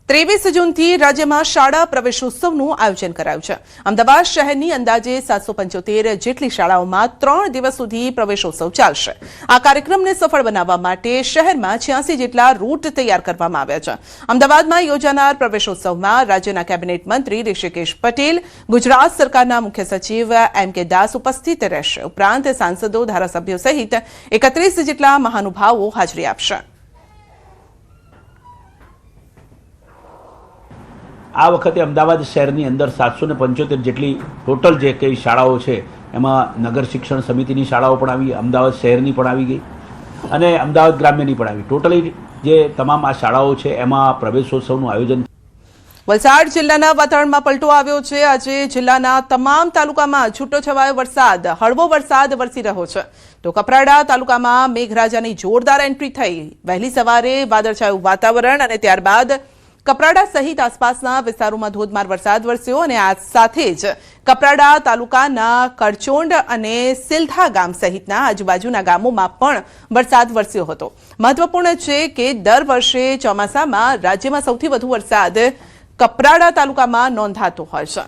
23 જૂનથી રાજ્યમાં શાળા પ્રવેશોત્સવનું આયોજન કરાયું છે। અમદાવાદ શહેરની અંદાજે 775 જેટલી શાળાઓમાં 3 દિવસ સુધી પ્રવેશોત્સવ ચાલશે। આ કાર્યક્રમને સફળ બનાવવા માટે શહેરમાં 86 જેટલા રૂટ તૈયાર કરવામાં આવ્યા છે। અમદાવાદમાં યોજાનાર પ્રવેશોત્સવમાં રાજ્યના કેબિનેટ મંત્રી ઋષિકેશ પટેલ, ગુજરાત સરકારના મુખ્ય સચિવ એમ.કે. દાસ ઉપસ્થિત રહેશે। ઉપરાંત સાંસદો, ધારાસભ્યો સહિત 31 જેટલા મહાનુભાવો હાજરી આપશે। આ વખતે અમદાવાદ શહેરની અંદર 775 જેટલી ટોટલ જે કઈ શાળાઓ છે એમાં નગર શિક્ષણ સમિતિની શાળાઓ પણ આવી, અમદાવાદ શહેરની પણ આવી ગઈ અને અમદાવાદ ગ્રામ્યની પણ આવી। ટોટલી જે તમામ આ શાળાઓ છે એમાં પ્રવેશોત્સવનું આયોજન। વલસાડ જિલ્લાના વાતાવરણમાં પલટો આવ્યો છે। આજે જિલ્લાના તમામ તાલુકામાં છૂટોછવાયો વરસાદ, હળવો વરસાદ વરસી રહ્યો છે। તો કપરાડા તાલુકામાં મેઘરાજાની જોરદાર એન્ટ્રી થઈ। વહેલી સવારે વાદળછાયું વાતાવરણ અને ત્યારબાદ કપરાડા સહિત આસપાસના વિસ્તારોમાં ધોધમાર વરસાદ વરસ્યો અને આ સાથે જ કપરાડા તાલુકાના કરચોંડ અને સિલથા ગામ સહિતના આજુબાજુના ગામોમાં પણ વરસાદ વરસ્યો હતો। મહત્વપૂર્ણ છે કે દર વર્ષે ચોમાસામાં રાજ્યમાં સૌથી વધુ વરસાદ કપરાડા તાલુકામાં નોંધાતો હોય છે।